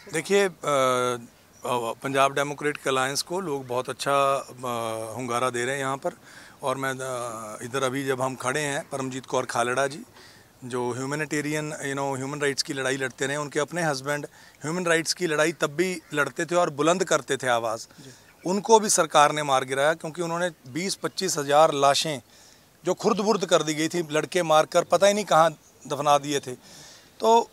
देखिए, Punjab democratic alliance को लोग बहुत अच्छा hunगारा दे रहे हैं यहाँ पर। और मैं इधर अभी जब हम खड़े हैं, परमजीत कौर खालड़ा जी जो ह्यूमैनिटेरियन ह्यूमन राइट्स की लड़ाई लड़ते रहे, उनके अपने हस्बैंड ह्यूमन राइट्स की लड़ाई तब भी लड़ते थे और बुलंद करते थे आवाज़। उनको भी सरकार ने मार गिराया क्योंकि उन्होंने 20-25 हज़ार लाशें जो खुर्द-बुर्द कर दी गई थी, लड़के मारकर पता ही नहीं कहाँ दफना दिए थे, तो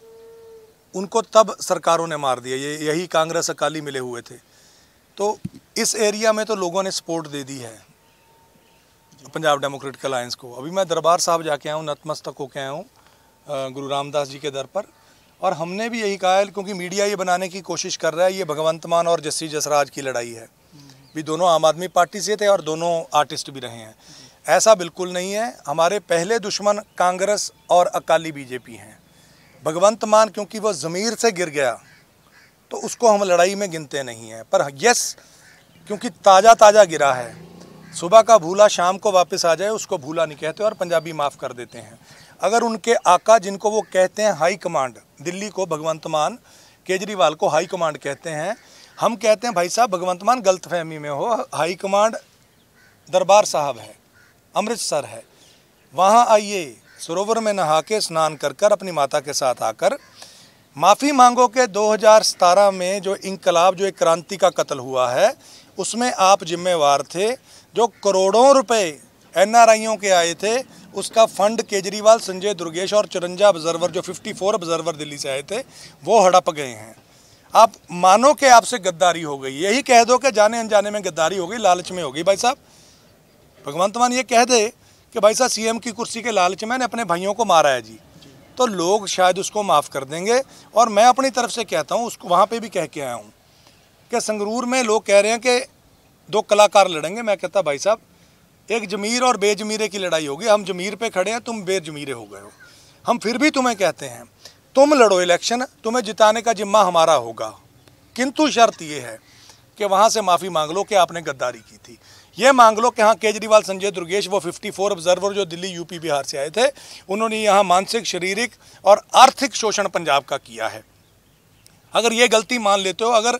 उनको तब सरकारों ने मार दिया। यही कांग्रेस अकाली मिले हुए थे। तो इस एरिया में तो लोगों ने सपोर्ट दे दी है पंजाब डेमोक्रेटिक अलायंस को। अभी मैं दरबार साहब जाके आया हूँ, नतमस्तक होके आया हूँ गुरु रामदास जी के दर पर, और हमने भी यही कहा है, क्योंकि मीडिया ये बनाने की कोशिश कर रहा है ये भगवंत मान और जस्सी जसराज की लड़ाई है। भी दोनों आम आदमी पार्टी से थे और दोनों आर्टिस्ट भी रहे हैं। ऐसा बिल्कुल नहीं है। हमारे पहले दुश्मन कांग्रेस और अकाली बीजेपी हैं। भगवंत मान क्योंकि वो ज़मीर से गिर गया तो उसको हम लड़ाई में गिनते नहीं हैं, पर यस क्योंकि ताज़ा ताज़ा गिरा है, सुबह का भूला शाम को वापस आ जाए उसको भूला नहीं कहते और पंजाबी माफ़ कर देते हैं। अगर उनके आका जिनको वो कहते हैं हाई कमांड, दिल्ली को भगवंत मान, केजरीवाल को हाई कमांड कहते हैं, हम कहते हैं भाई साहब भगवंत मान गलतफहमी में हो, हाई कमांड दरबार साहब है, अमृतसर है, वहाँ आइए, सरोवर में नहा के स्नान कर कर अपनी माता के साथ आकर माफ़ी मांगो कि 2017 में जो इनकलाब, जो एक क्रांति का कत्ल हुआ है, उसमें आप जिम्मेवार थे। जो करोड़ों रुपए एनआरआईओं के आए थे उसका फंड केजरीवाल, संजय दुर्गेश और 54 ऑब्जर्वर, जो 54 ऑब्जर्वर दिल्ली से आए थे, वो हड़प गए हैं। आप मानो कि आपसे गद्दारी हो गई, यही कह दो कि जाने अनजाने में गद्दारी हो गई, लालच में हो गई। भाई साहब भगवंत मान ये कह दे कि भाई साहब सीएम की कुर्सी के लालच में मैंने अपने भाइयों को मारा है जी, तो लोग शायद उसको माफ़ कर देंगे। और मैं अपनी तरफ से कहता हूँ, उसको वहाँ पे भी कह के आया हूँ कि संगरूर में लोग कह रहे हैं कि 2 कलाकार लड़ेंगे। मैं कहता भाई साहब एक जमीर और बेजमीरे की लड़ाई होगी। हम जमीर पे खड़े हैं, तुम बेजमीरे हो गए हो। हम फिर भी तुम्हें कहते हैं तुम लड़ो इलेक्शन, तुम्हें जिताने का जिम्मा हमारा होगा, किंतु शर्त ये है कि वहाँ से माफ़ी मांग लो कि आपने गद्दारी की थी। ये मांग लो कि हाँ केजरीवाल, संजय दुर्गेश, वो 54 ऑब्जर्वर जो दिल्ली, यूपी, बिहार से आए थे, उन्होंने यहाँ मानसिक, शारीरिक और आर्थिक शोषण पंजाब का किया है। अगर ये गलती मान लेते हो, अगर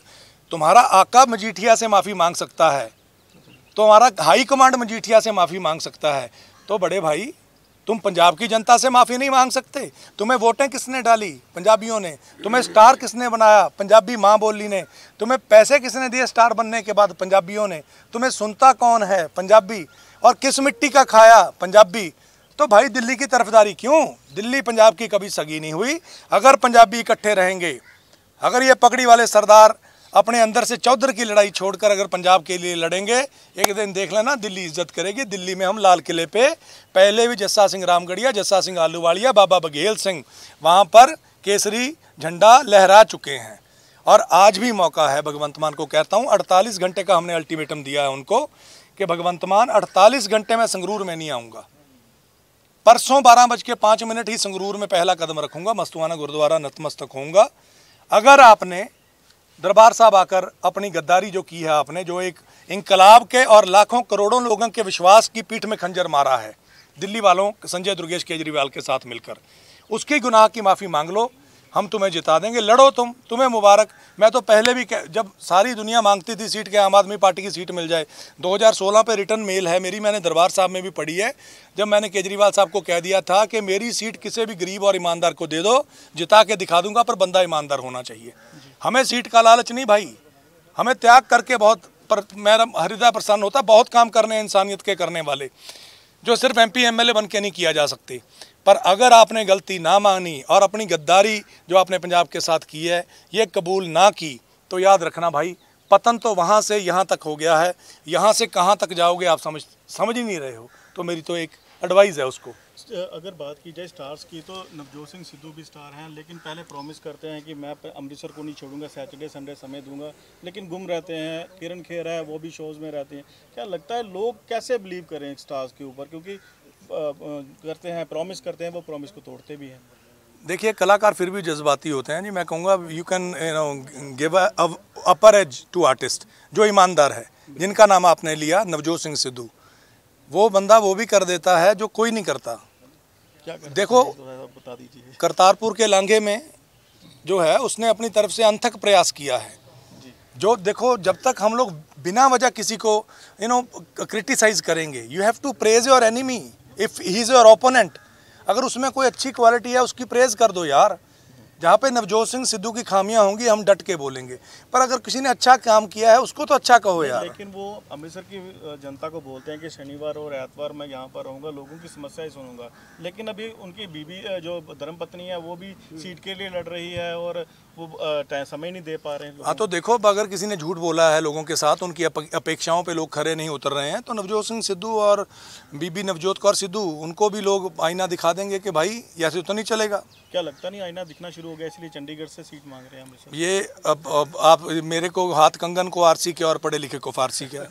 तुम्हारा आका मजीठिया से माफ़ी मांग सकता है, तो हमारा हाई कमांड मजीठिया से माफ़ी मांग सकता है, तो बड़े भाई तुम पंजाब की जनता से माफ़ी नहीं मांग सकते? तुम्हें वोटें किसने डाली? पंजाबियों ने। तुम्हें स्टार किसने बनाया? पंजाबी माँ बोली ने। तुम्हें पैसे किसने दिए स्टार बनने के बाद? पंजाबियों ने। तुम्हें सुनता कौन है? पंजाबी। और किस मिट्टी का खाया? पंजाबी। तो भाई दिल्ली की तरफदारी क्यों? दिल्ली पंजाब की कभी सगी नहीं हुई। अगर पंजाबी इकट्ठे रहेंगे, अगर ये पगड़ी वाले सरदार अपने अंदर से चौधर की लड़ाई छोड़कर अगर पंजाब के लिए लड़ेंगे, एक दिन देख लेना दिल्ली इज्जत करेगी। दिल्ली में हम लाल किले पे पहले भी जस्सा सिंह रामगढ़िया, जस्सा सिंह आलूवालिया, बाबा बघेल सिंह वहाँ पर केसरी झंडा लहरा चुके हैं। और आज भी मौका है। भगवंत मान को कहता हूँ, 48 घंटे का हमने अल्टीमेटम दिया है उनको कि भगवंत मान 48 घंटे में संगरूर में नहीं आऊँगा। परसों 12:05 ही संगरूर में पहला कदम रखूँगा, मस्तुआना गुरुद्वारा नतमस्तक होऊंगा। अगर आपने दरबार साहब आकर अपनी गद्दारी जो की है, आपने जो एक इनकलाब के और लाखों करोड़ों लोगों के विश्वास की पीठ में खंजर मारा है दिल्ली वालों, संजय दुर्गेश, केजरीवाल के साथ मिलकर, उसके गुनाह की माफ़ी मांग लो। हम तुम्हें जिता देंगे, लड़ो तुम्हें मुबारक। मैं तो पहले भी जब सारी दुनिया मांगती थी सीट के, आम आदमी पार्टी की सीट मिल जाए, 2016 पे रिटर्न मेल है मेरी, मैंने दरबार साहब में भी पढ़ी है, जब मैंने केजरीवाल साहब को कह दिया था कि मेरी सीट किसी भी गरीब और ईमानदार को दे दो, जिता के दिखा दूंगा, पर बंदा ईमानदार होना चाहिए। हमें सीट का लालच नहीं भाई, हमें त्याग करके बहुत, पर मेरा हृदय प्रसन्न होता, बहुत काम करने इंसानियत के करने वाले, जो सिर्फ MP MLA बन के नहीं किया जा सकते। पर अगर आपने गलती ना मानी और अपनी गद्दारी जो आपने पंजाब के साथ की है ये कबूल ना की, तो याद रखना भाई, पतन तो वहाँ से यहाँ तक हो गया है। यहाँ से कहाँ तक जाओगे आप समझ ही नहीं रहे हो। तो मेरी तो एक एडवाइस है उसको। अगर बात की जाए स्टार्स की, तो नवजोत सिंह सिद्धू भी स्टार हैं, लेकिन पहले प्रॉमिस करते हैं कि मैं अमृतसर को नहीं छोड़ूंगा, सैटरडे संडे समय दूंगा, लेकिन गुम रहते हैं। किरण खेर है, वो भी शोज़ में रहते हैं। क्या लगता है लोग कैसे बिलीव करें स्टार्स के ऊपर, क्योंकि करते हैं, प्रॉमिस करते हैं, वो प्रॉमिस को तोड़ते भी हैं। देखिए कलाकार फिर भी जज्बाती होते हैं जी। मैं कहूँगा you can give upper edge to artist जो ईमानदार है, जिनका नाम आपने लिया नवजोत सिंह सिद्धू, वो बंदा वो भी कर देता है जो कोई नहीं करता। क्या देखो बता दीजिए। करतारपुर के लांघे में जो है उसने अपनी तरफ से अनथक प्रयास किया है। जो देखो, जब तक हम लोग बिना वजह किसी को क्रिटिसाइज करेंगे, you have to praise your enemy if he is your opponent. अगर उसमें कोई अच्छी क्वालिटी है उसकी प्रेज कर दो यार। जहाँ पे नवजोत सिंह सिद्धू की खामियां होंगी हम डट के बोलेंगे, पर अगर किसी ने अच्छा काम किया है उसको तो अच्छा कहो यार। लेकिन वो अमृतसर की जनता को बोलते हैं कि शनिवार और एतवार मैं यहाँ पर रहूँगा, लोगों की समस्याएं सुनूंगा, लेकिन अभी उनकी बीबी जो धर्मपत्नी है वो भी सीट के लिए लड़ रही है और वो समय नहीं दे पा रहे हैं। हाँ तो देखो, अगर किसी ने झूठ बोला है लोगों के साथ, उनकी अपेक्षाओं पे लोग खरे नहीं उतर रहे हैं, तो नवजोत सिंह सिद्धू और बीबी नवजोत कौर सिद्धू, उनको भी लोग आईना दिखा देंगे कि भाई ऐसे तो नहीं चलेगा। क्या लगता नहीं आईना दिखना शुरू हो गया, इसलिए चंडीगढ़ से सीट मांग रहे हैं अमृतसर? ये अब आप मेरे को हाथ कंगन को आरसी क्या और पढ़े लिखे को फारसी क्या।